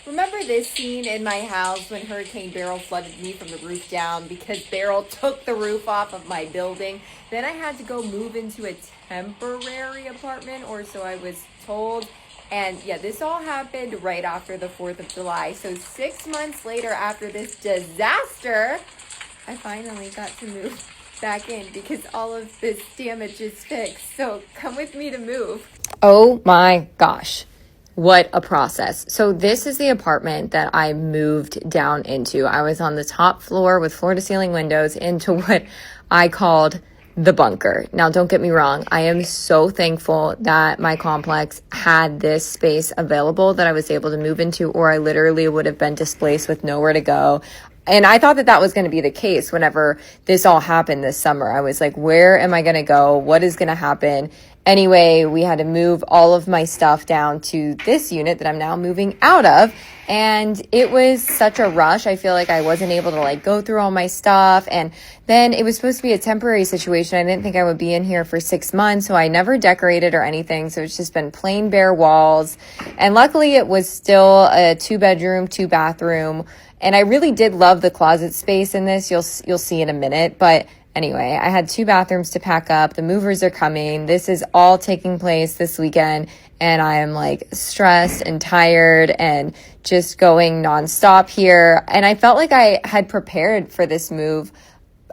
Remember this scene in my house when Hurricane Beryl flooded me from the roof down because Beryl took the roof off of my building? Then I had to go move into a temporary apartment, or so I was told. And yeah, this all happened right after the 4th of July. So 6 months later, after this disaster, I finally got to move back in because all of this damage is fixed. So come with me to move. Oh my gosh. What a process. So this is the apartment that I moved down into. I was on the top floor with floor to ceiling windows into what I called the bunker. Now, don't get me wrong. I am so thankful that my complex had this space available that I was able to move into, or I literally would have been displaced with nowhere to go. And I thought that that was going to be the case whenever this all happened this summer. I was like, where am I going to go? What is going to happen? Anyway, we had to move all of my stuff down to this unit that I'm now moving out of. And it was such a rush. I feel like I wasn't able to go through all my stuff. And then it was supposed to be a temporary situation. I didn't think I would be in here for 6 months. So I never decorated or anything. So it's just been plain bare walls. And luckily it was still a 2-bedroom, 2-bathroom. And I really did love the closet space in this. You'll see in a minute. But anyway, I had 2 bathrooms to pack up. The movers are coming. This is all taking place this weekend. And I am stressed and tired and just going nonstop here. And I felt like I had prepared for this move.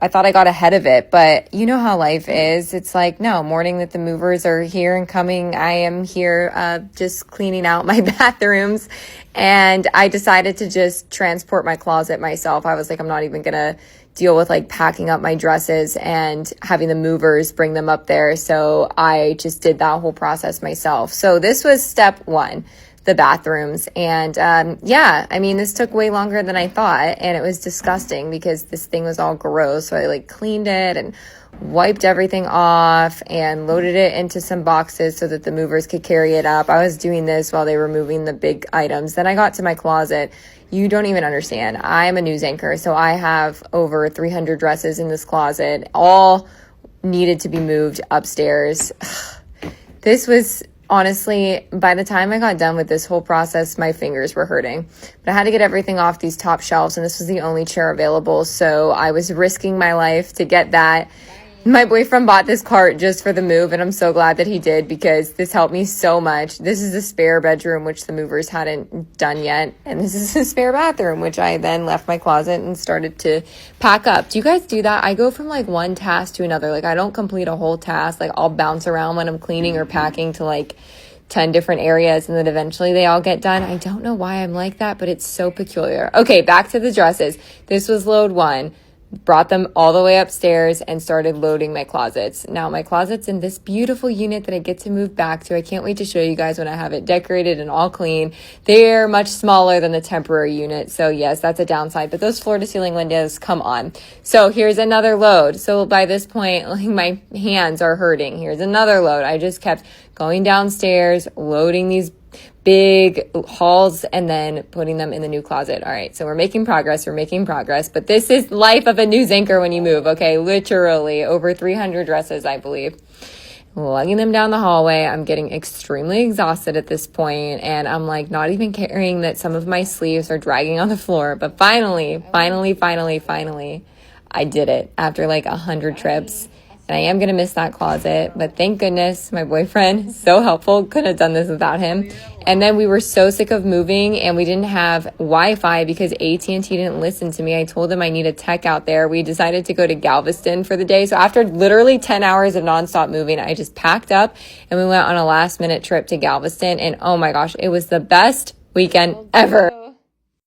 I thought I got ahead of it, but you know how life is. It's no, morning that the movers are here and coming. I am here just cleaning out my bathrooms. And I decided to just transport my closet myself. I was I'm not even going to deal with packing up my dresses and having the movers bring them up there. So I just did that whole process myself. So this was step 1, the bathrooms. And this took way longer than I thought. And it was disgusting because this thing was all gross. So I cleaned it and wiped everything off and loaded it into some boxes so that the movers could carry it up. I was doing this while they were moving the big items. Then I got to my closet. You don't even understand. I'm a news anchor, so I have over 300 dresses in this closet, all needed to be moved upstairs. This was honestly, by the time I got done with this whole process, my fingers were hurting. But I had to get everything off these top shelves, and this was the only chair available, so I was risking my life to get that. My boyfriend bought this cart just for the move, and I'm so glad that he did because this helped me so much. This is a spare bedroom, which the movers hadn't done yet, and this is a spare bathroom, which I then left my closet and started to pack up. Do you guys do that? I go from one task to another. I don't complete a whole task. I'll bounce around when I'm cleaning or packing to 10 different areas, and then eventually they all get done. I don't know why I'm like that, but it's so peculiar. Okay, back to the dresses. This was load 1. Brought them all the way upstairs and started loading my closets. Now my closet's in this beautiful unit that I get to move back to. I can't wait to show you guys when I have it decorated and all clean. They're much smaller than the temporary unit. So yes, that's a downside, but those floor to ceiling windows, come on. So here's another load. So by this point, my hands are hurting. Here's another load. I just kept going downstairs, loading these big hauls and then putting them in the new closet. All right, so we're making progress, but this is life of a news anchor when you move, okay? Literally over 300 dresses, I believe. Lugging them down the hallway. I'm getting extremely exhausted at this point, and I'm not even caring that some of my sleeves are dragging on the floor. But finally, I did it after 100 trips. And I am going to miss that closet, but thank goodness my boyfriend, so helpful, couldn't have done this without him. And then we were so sick of moving, and we didn't have Wi-Fi because AT&T didn't listen to me. I told them I need a tech out there. We decided to go to Galveston for the day. So after literally 10 hours of nonstop moving, I just packed up and we went on a last minute trip to Galveston. And oh my gosh, it was the best weekend ever.